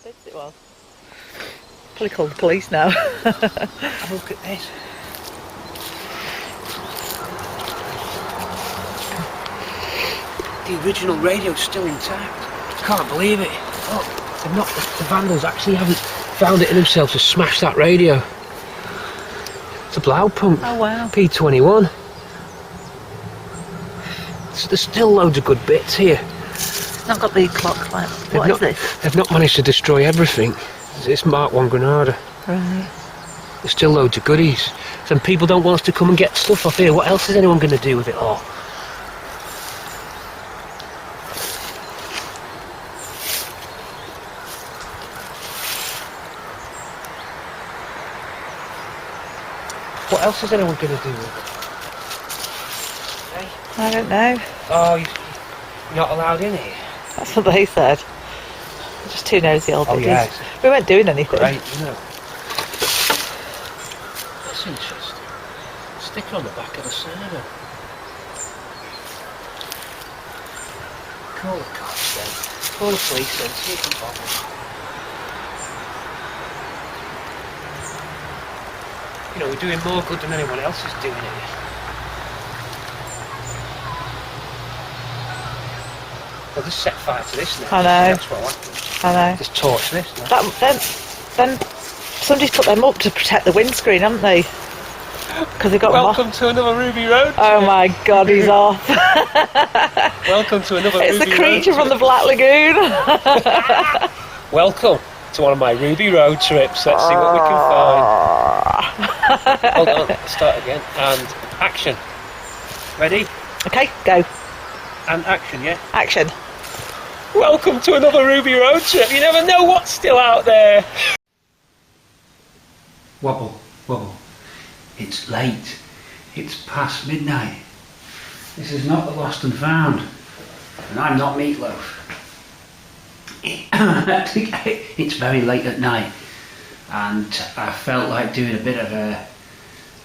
bids it was. Probably call the police now. Have a look at this. The original radio's still intact. I can't believe it. Oh, they've not, the vandals actually haven't found it in themselves to smash that radio. It's a Blaupunkt. Oh wow. P21. So there's still loads of good bits here. It's not got the clock like. What is this? They've not managed to destroy everything. It's Mark 1 Granada. Right. There's still loads of goodies. Some people don't want us to come and get stuff off here. What else is anyone going to do with it all? What else is anyone going to do with it? Hey? I don't know. Oh, you're not allowed in here? That's what they said. Just too nosy old biddies. Yeah. We weren't doing anything. Great, isn't it? That's interesting. Sticker on the back of the server. Call the cops then. Call the police then, see if I'm bothered. You know, we're doing more good than anyone else is doing it. Well, just set fire to this now. I know. That's what I want. I know. Just torch this now. Then somebody's put them up to protect the windscreen, haven't they? Because they got Welcome to another Ruby Road. Oh my God, he's off. Welcome to another Ruby Road. It's the creature from the Black Lagoon. Welcome to one of my Ruby Road trips. Let's see what we can find. Hold on, start again. And action. Ready? Okay, go. And action, yeah? Action. Welcome to another Ruby Road trip. You never know what's still out there. Wobble, wobble. It's late. It's past midnight. This is not the lost and found. And I'm not Meatloaf. It's very late at night. And I felt like doing a bit of a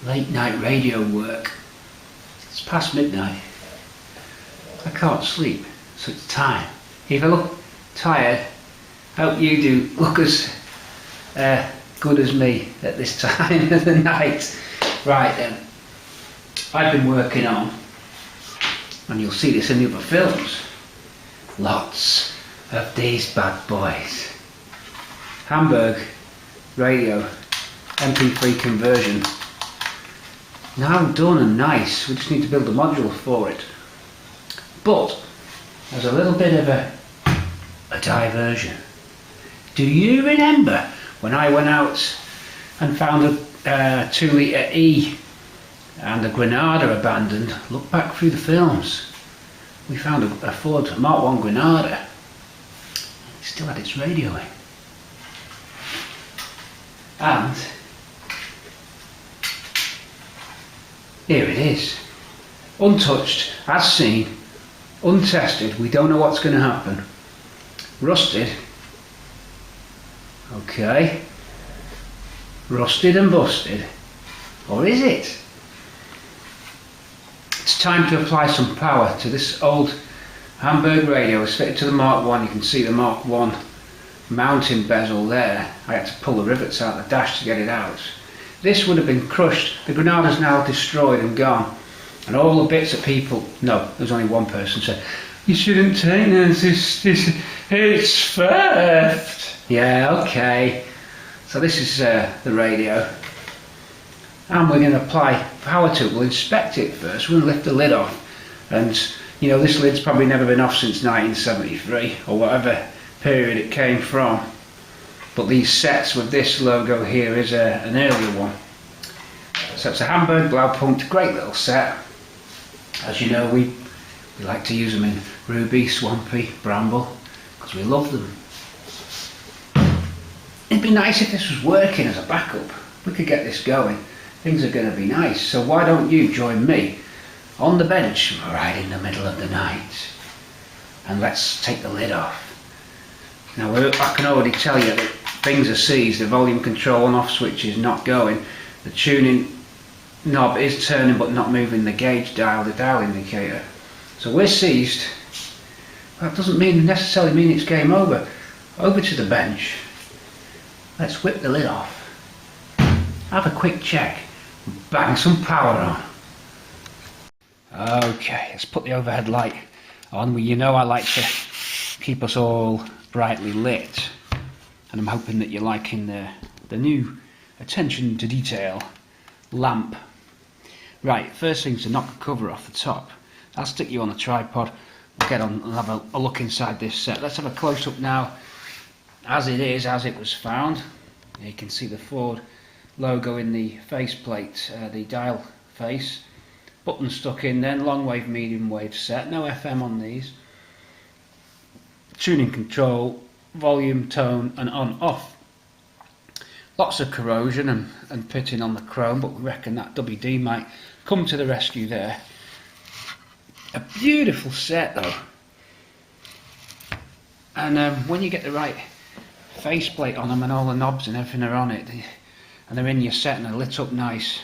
late night radio work. It's past midnight. I can't sleep, so it's time. If I look tired, hope you do look as good as me at this time of the night. Right then, I've been working on, and you'll see this in the other films, lots of these bad boys. Hamburg radio MP3 conversion. Now done and nice, we just need to build a module for it. But there's a little bit of a diversion. Do you remember when I went out and found a 2 litre E and a Granada abandoned? Look back through the films. We found a Ford Mark 1 Granada. It still had its radio in. And here it is. Untouched, as seen, untested. We don't know what's going to happen. Rusted. Okay. Rusted and busted. Or is it? It's time to apply some power to this old Hamburg radio. It's fitted to the Mark 1. You can see the Mark 1 mounting bezel there. I had to pull the rivets out of the dash to get it out. This would have been crushed. The Granada's now destroyed and gone. And all the bits that people... No, there's only one person said, you shouldn't take this, it's theft. Yeah, okay. So this is the radio. And we're going to apply power to it. We'll inspect it first. We'll lift the lid off. And, you know, this lid's probably never been off since 1973 or whatever period it came from. But these sets with this logo here is an earlier one. So it's a Hamburg Blaupunkt, great little set. As you know, we like to use them in Ruby, Swampy, Bramble, because we love them. It'd be nice if this was working as a backup. We could get this going. Things are going to be nice. So why don't you join me on the bench right in the middle of the night? And let's take the lid off. Now I can already tell you that things are seized. The volume control on off switch is not going. The tuning knob is turning but not moving the gauge dial, the dial indicator. So we're seized. That doesn't necessarily mean it's game over. Over to the bench. let's whip the lid off, have a quick check, bang some power on. Okay, let's put the overhead light on. Well, you know I like to keep us all brightly lit, and I'm hoping that you're liking the new attention to detail lamp. Right, first thing is to knock the cover off the top. I'll stick you on a tripod. We'll get on and have a look inside this set. Let's have a close-up now, as it is, as it was found. You can see the Ford logo in the faceplate, the dial face. Button stuck in then, long wave, medium wave set. No FM on these. Tuning control, volume, tone, and on-off. Lots of corrosion and pitting on the chrome, but we reckon that do.The might come to the rescue there. A beautiful set though, and when you get the right faceplate on them and all the knobs and everything are on it, and they're in your set and they're lit up nice,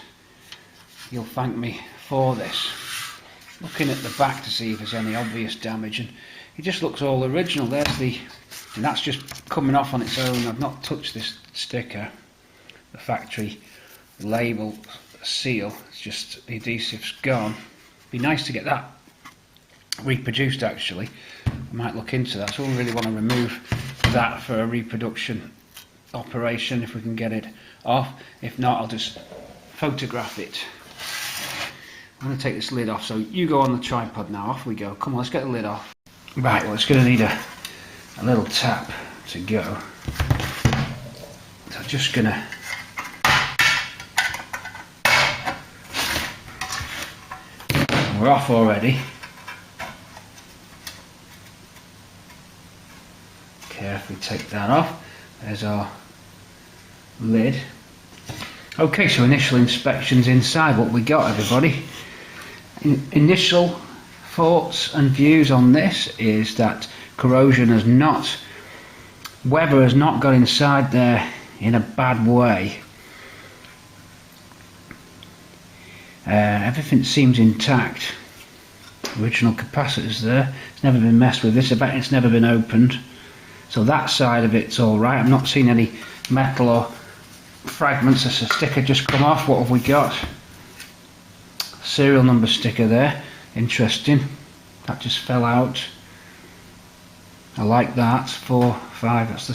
you'll thank me for this. Looking at the back to see if there's any obvious damage, and it just looks all original. There's and that's just coming off on its own. I've not touched this sticker, the factory label seal, it's just the adhesive's gone. Be nice to get that reproduced actually. I might look into that, so we really want to remove that for a reproduction operation if we can get it off. If not, I'll just photograph it. I'm going to take this lid off, so you go on the tripod now. Off we go. Come on, let's get the lid off. Right, well, it's going to need a little tap to go. So I'm just going to we're off already. Carefully take that off. There's our lid. Okay, so initial inspections inside. What we got, everybody? Initial thoughts and views on this is that corrosion has not, weather has not got inside there in a bad way. Everything seems intact. Original capacitors there. It's never been messed with. This, I bet it's never been opened. So that side of it's all right. I'm not seeing any metal or fragments. As a sticker just come off. What have we got? Serial number sticker there. Interesting. That just fell out. I like that. 4, 5. That's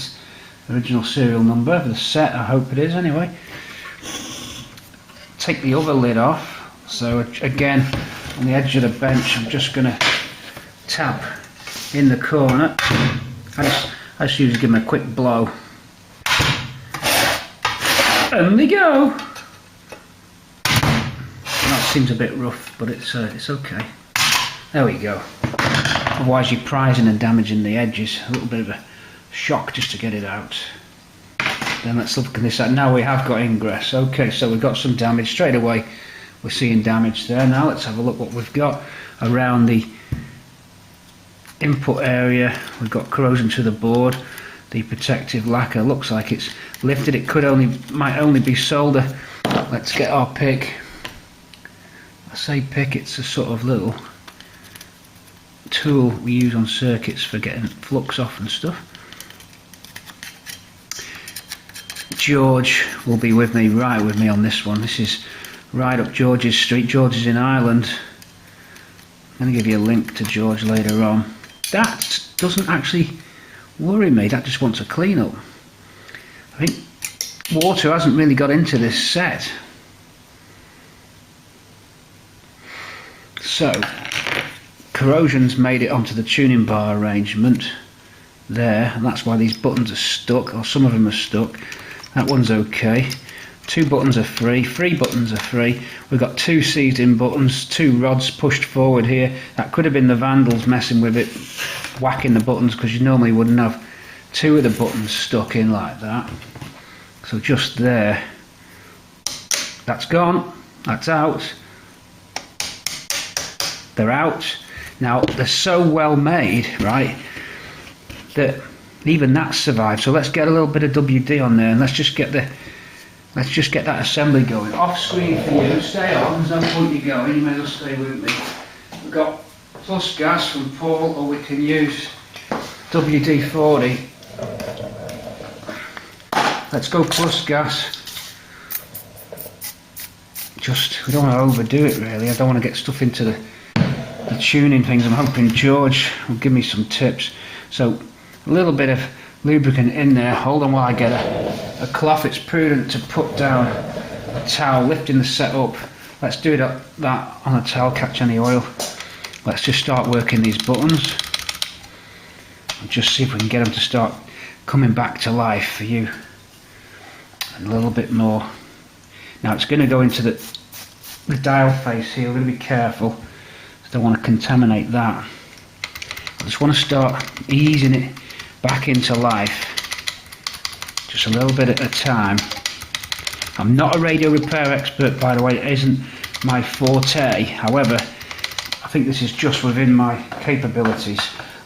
the original serial number of the set. I hope it is anyway. Take the other lid off. So again, on the edge of the bench, I'm just going to tap in the corner. I just usually give them a quick blow. And they go. That seems a bit rough, but it's okay. There we go. Otherwise you're prizing and damaging the edges. A little bit of a shock just to get it out. Then let's look at this side. Now we have got ingress. Okay, so we've got some damage straight away. We're seeing damage there. Now let's have a look what we've got around the input area. We've got corrosion to the board. The protective lacquer looks like it's lifted. It might only be solder. Let's get our pick. I say pick, it's a sort of little tool we use on circuits for getting flux off and stuff. George will be with me, right with me on this one. This is right up George's street. George is in Ireland. I'm going to give you a link to George later on. That doesn't actually worry me, that just wants a clean up. I think water hasn't really got into this set. So, corrosion's made it onto the tuning bar arrangement there, and that's why these buttons are stuck, or some of them are stuck. That one's okay. 2 buttons are free, 3 buttons are free. We've got 2 seized in buttons, 2 rods pushed forward here. That could have been the vandals messing with it, whacking the buttons, because you normally wouldn't have 2 of the buttons stuck in like that. So just there. That's gone, that's out. They're out. Now they're so well made, right, that even that survived. So let's get a little bit of do.The on there, and let's just get that assembly going. Off screen for you, stay on, there's no point you going, you may as well stay with me. We've got plus gas from Paul, or we can use WD-40. let's go plus gas. We don't want to overdo it really. I don't want to get stuff into the tuning things. I'm hoping George will give me some tips. So a little bit of lubricant in there. Hold on while I get a cloth. It's prudent to put down a towel, lifting the set up. Let's do that on a towel, catch any oil. Let's just start working these buttons and just see if we can get them to start coming back to life for you. And a little bit more. Now it's going to go into the dial face here. We're going to be careful. I don't want to contaminate that. I just want to start easing it back into life, just a little bit at a time. I'm not a radio repair expert, by the way. It isn't my forte. However, I think this is just within my capabilities.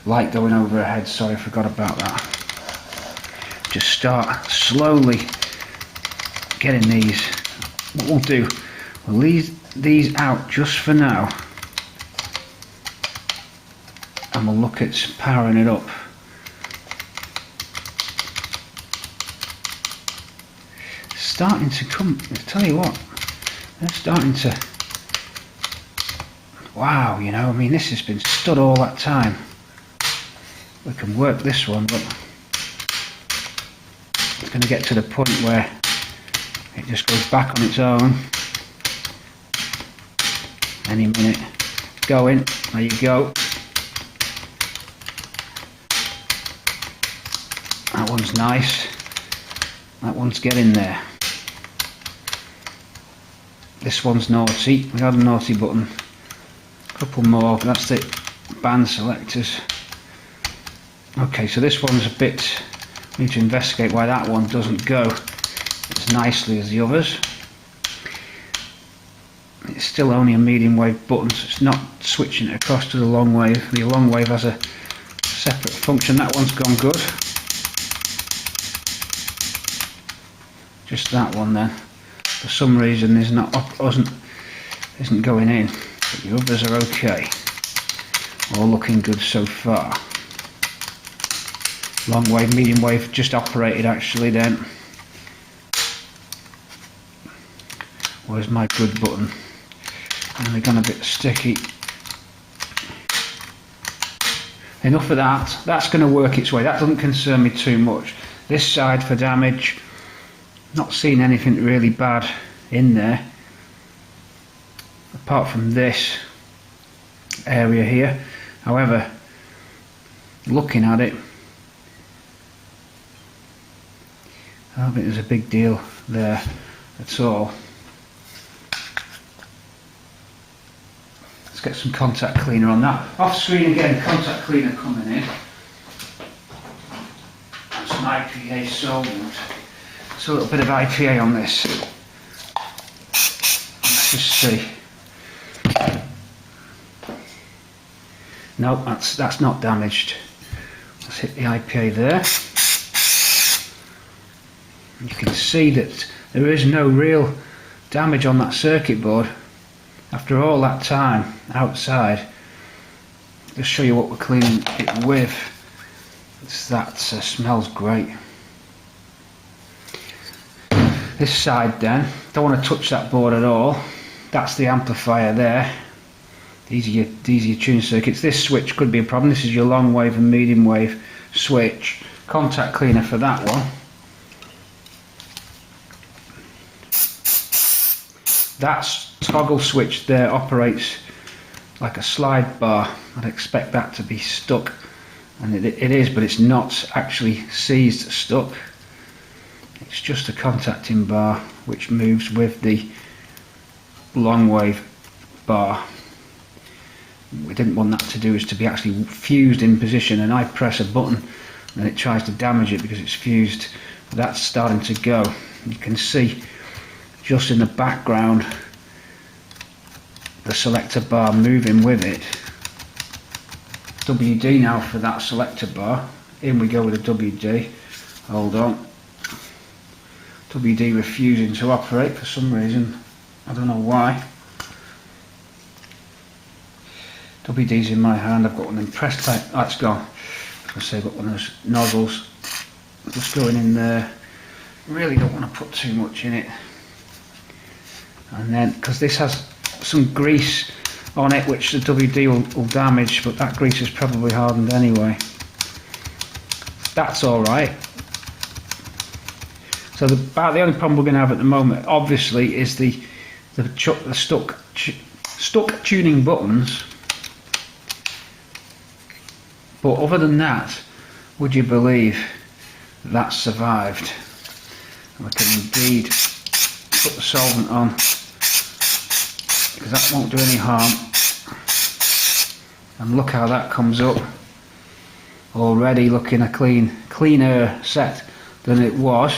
Light going over her head, sorry, I forgot about that. Just start slowly getting these. What we'll do, we'll leave these out just for now, and we'll look at powering it up. Starting to come, I'll tell you what, they're starting to, wow, you know, I mean, this has been stood all that time. We can work this one, but it's going to get to the point where it just goes back on its own any minute. Going, there you go. That one's nice. That one's getting there. This one's naughty. We had a naughty button. A couple more. That's the band selectors. Okay, so this one's a bit. We need to investigate why that one doesn't go as nicely as the others. It's still only a medium wave button, so it's not switching it across to the long wave. The long wave has a separate function. That one's gone good. Just that one then. For some reason isn't going in, but the others are okay. All looking good so far. Long wave, medium wave just operated actually then. Where's my good button? And they've gone a bit sticky. Enough of that. That's going to work its way. That doesn't concern me too much. This side for damage. Not seeing anything really bad in there, apart from this area here. However, looking at it, I don't think there's a big deal there at all. Let's get some contact cleaner on that. Off screen again, contact cleaner coming in. And some IPA solvent. So a little bit of IPA on this. Let's just see. No, that's not damaged. Let's hit the IPA there. You can see that there is no real damage on that circuit board after all that time outside. Just show you what we're cleaning it with. That smells great. This side then, don't want to touch that board at all. That's the amplifier there. These are your tune circuits. This switch could be a problem. This is your long wave and medium wave switch. Contact cleaner for that one. That toggle switch there operates like a slide bar. I'd expect that to be stuck, and it is, but it's not actually seized stuck. It's just a contacting bar which moves with the long wave bar. We didn't want that to do is to be actually fused in position, and I press a button and it tries to damage it because it's fused. That's starting to go. You can see just in the background the selector bar moving with it. WD now for that selector bar. In we go with a WD. Hold on. WD refusing to operate for some reason. I don't know why. WD's in my hand. I've got one of them press type. That's gone. I say I've got one of those nozzles just going in there. really don't want to put too much in it. And then, because this has some grease on it which the WD will damage, but that grease is probably hardened anyway. That's alright. So about the only problem we're going to have at the moment, obviously, is the stuck tuning buttons. But other than that, would you believe that's survived? And we can indeed put the solvent on, because that won't do any harm. And look how that comes up, already looking a cleaner set than it was.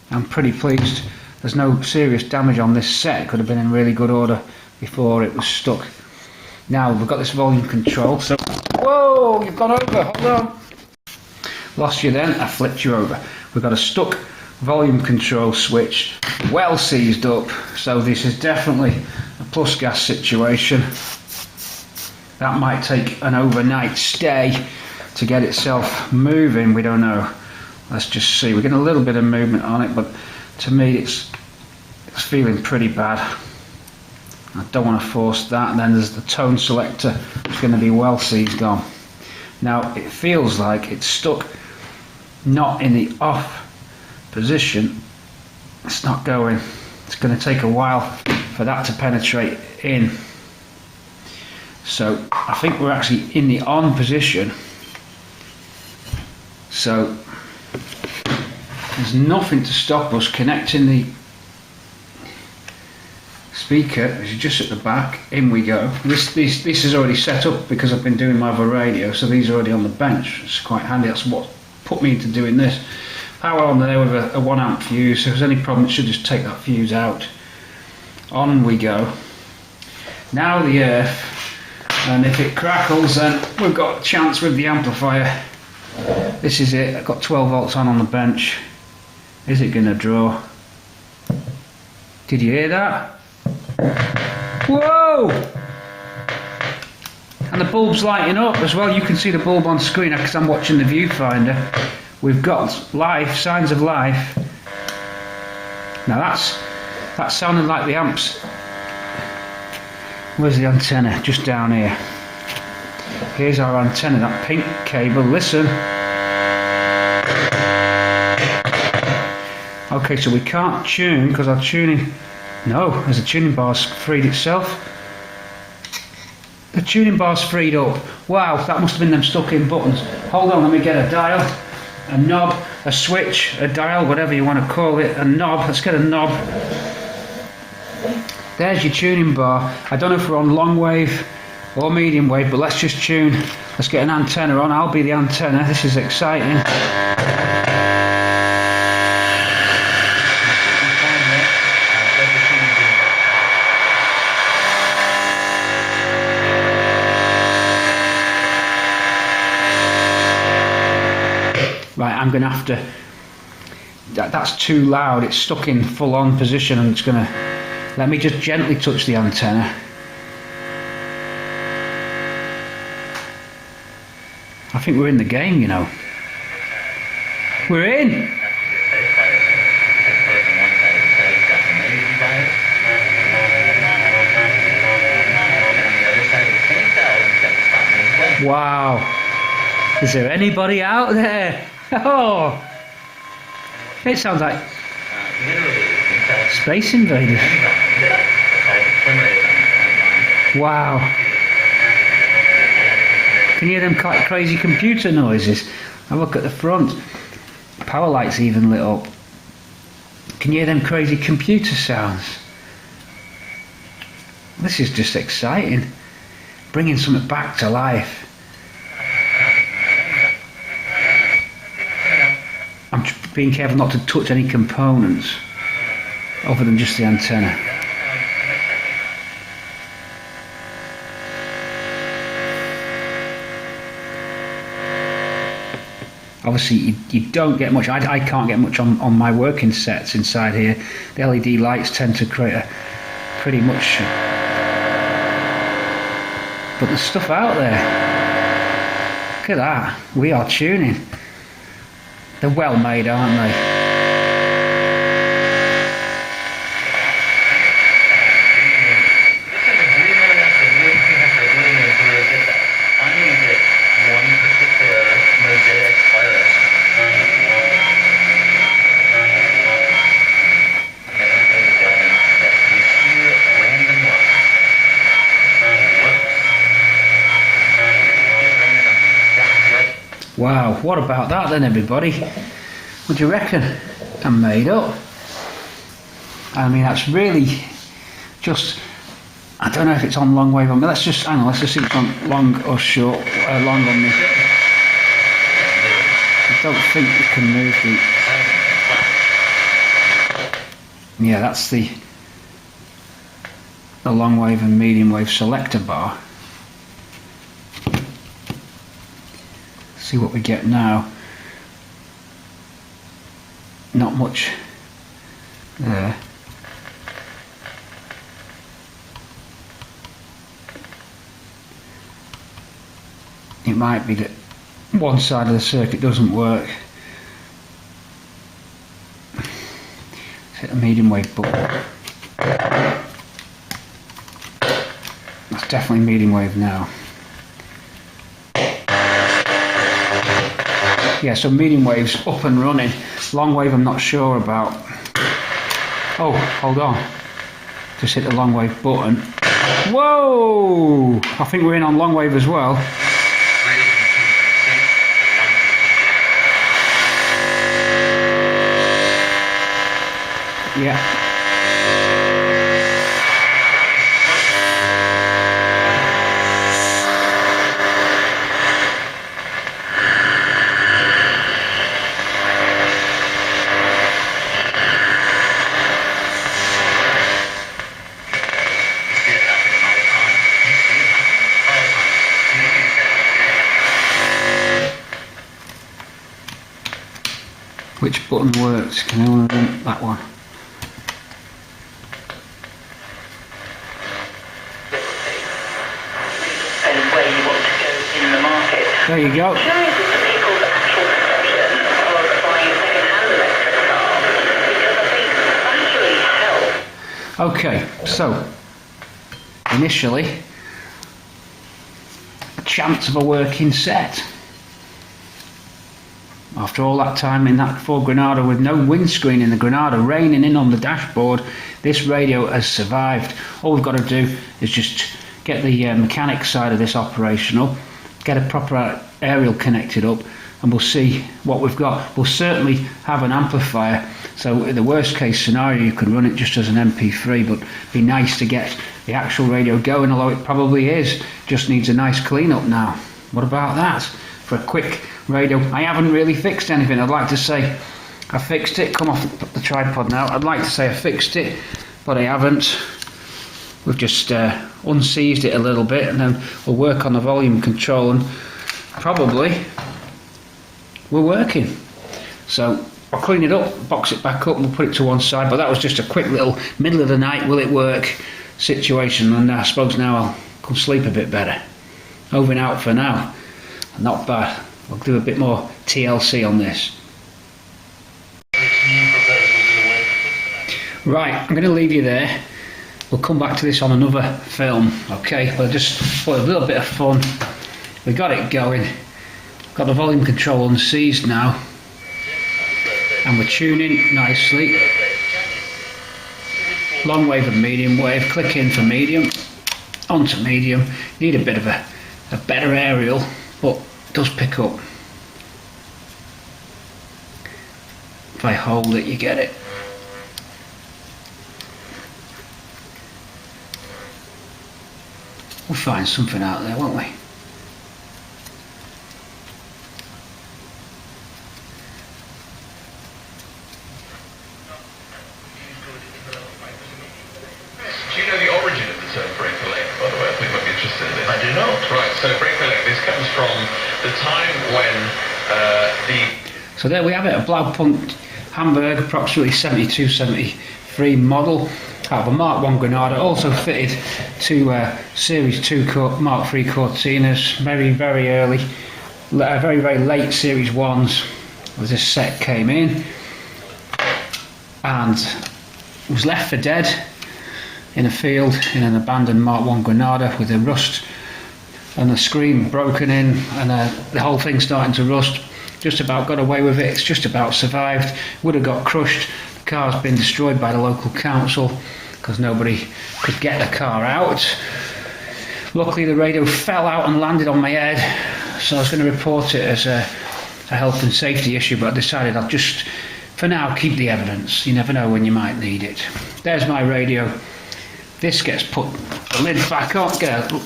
I'm pretty pleased. There's no serious damage on this set. It could have been in really good order before it was stuck. Now we've got this volume control, so whoa, you've gone over, hold on. Lost you then, I flipped you over. We've got a stuck volume control switch, well seized up, so this is definitely a plus gas situation. That might take an overnight stay to get itself moving, we don't know. Let's just see, we're getting a little bit of movement on it, but to me it's feeling pretty bad. I don't want to force that. And then there's the tone selector, it's going to be well seized on. Now it feels like it's stuck not in the off position, it's not going. It's going to take a while for that to penetrate in. So I think we're actually in the on position. So there's nothing to stop us connecting the speaker. It's just at the back. In we go. This is already set up because I've been doing my other radio, so these are already on the bench. It's quite handy. That's what put me into doing this. Power on there with a 1 amp fuse. So if there's any problem, it should just take that fuse out. On we go. Now the earth, and if it crackles, then we've got a chance with the amplifier. This is it. I've got 12 volts on the bench. Is it going to draw? Did you hear that? Whoa! And the bulb's lighting up as well. You can see the bulb on screen because I'm watching the viewfinder. We've got life, signs of life. Now that sounded like the amps. Where's the antenna? Just down here. Here's our antenna, that pink cable. Listen. Okay, so we can't tune because our tuning... No, there's a tuning bar's freed itself. The tuning bar's freed up. Wow, that must have been them stuck in buttons. Hold on, let me get a dial, a knob, a switch, a dial, whatever you want to call it, a knob. Let's get a knob. There's your tuning bar. I don't know if we're on long wave or medium wave, but let's just tune. Let's get an antenna on. I'll be the antenna. This is exciting. Right, I'm going to have to... That's too loud. It's stuck in full on position and it's going to... Let me just gently touch the antenna. I think we're in the game, you know. We're in! Wow! Is there anybody out there? Oh! It sounds like Space Invaders. Wow! Can you hear them crazy computer noises? Now look at the front. Power light's even lit up. Can you hear them crazy computer sounds? This is just exciting. Bringing something back to life. I'm being careful not to touch any components other than just the antenna. Obviously you don't get much, I can't get much on my working sets inside here. The LED lights tend to create a pretty much... But there's stuff out there. Look at that, we are tuning. They're well made, aren't they? Wow, what about that then, everybody? What do you reckon? I'm made up. I mean, that's really just, I don't know if it's on long wave on me. Let's just, hang on, let's just see if it's on long or short, long on me. I don't think you can move the, yeah, that's the long wave and medium wave selector bar. See what we get now. Not much there. It might be that one side of the circuit doesn't work. Hit the medium wave button. That's definitely medium wave now. Yeah, so medium wave's up and running. Long wave I'm not sure about. Oh, hold on. Just hit the long wave button. Whoa! I think we're in on long wave as well. Yeah. Which button works? Can anyone remember that one? And where you want to go in the market. There you go. Changes the people's actual perception of buying a second-hand electric car, because I think battery helps. Okay, so initially, a chance of a working set. After all that time in that Ford Granada with no windscreen in the Granada raining in on the dashboard, this radio has survived. All we've got to do is just get the mechanic side of this operational, get a proper aerial connected up, and we'll see what we've got. We'll certainly have an amplifier, so in the worst case scenario you can run it just as an MP3, but it'd be nice to get the actual radio going, although it probably is. Just needs a nice clean up now. What about that? For a quick radio. I haven't really fixed anything. I'd like to say I fixed it. Come off the tripod now. I'd like to say I fixed it, but I haven't. We've just unseized it a little bit, and then we'll work on the volume control, and probably we're working. So I'll clean it up, box it back up, and we'll put it to one side. But that was just a quick little middle of the night, will it work situation, and I suppose now I'll go sleep a bit better. Over and out for now. Not bad. We'll do a bit more TLC on this. Right, I'm going to leave you there. We'll come back to this on another film, okay? But just for a little bit of fun, we got it going. Got the volume control unseized now, and we're tuning nicely. Long wave and medium wave. Click in for medium, onto medium. Need a bit of a better aerial, but it does pick up. If I hold it, you get it. We'll find something out there, won't we? Do you know the origin of the term break-a-leg, by the way? I think you might be interested in this. I do not. Right, so break-a-leg, this comes from the time when So there we have it, a Blaupunkt Hamburg, approximately 72, 73 model, out of a Mark 1 Granada, also fitted to Series 2 Mark 3 Cortinas, very early, very late Series 1s, as this set came in and was left for dead in a field in an abandoned Mark 1 Granada with the rust and the screen broken in and the whole thing starting to rust. Just about got away with it, it's just about survived. Would have got crushed. The car's been destroyed by the local council because nobody could get the car out. Luckily the radio fell out and landed on my head, so I was going to report it as a health and safety issue, but I decided I'll just, for now, keep the evidence. You never know when you might need it. There's my radio. This gets put, the lid back on,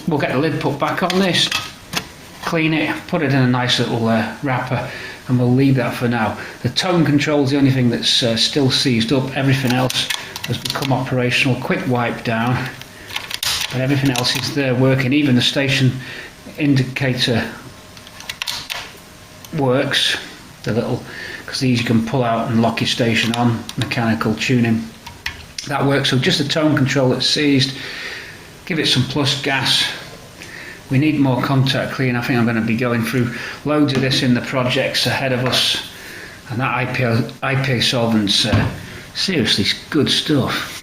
we'll get the lid put back on this, clean it, put it in a nice little wrapper, and we'll leave that for now. The tone control is the only thing that's still seized up. Everything else has become operational. Quick wipe down, but everything else is there working. Even the station indicator works, the little, because these you can pull out and lock your station on, mechanical tuning, that works. So just the tone control that's seized. Give it some plus gas. We need more contact clean. I think I'm going to be going through loads of this in the projects ahead of us, and that IPA solvent's seriously good stuff.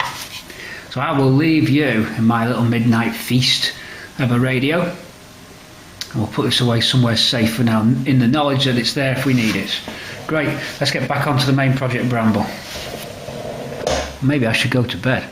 So I will leave you in my little midnight feast of a radio, and we'll put this away somewhere safe for now, in the knowledge that it's there if we need it. Great, let's get back onto the main Project Bramble. Maybe I should go to bed.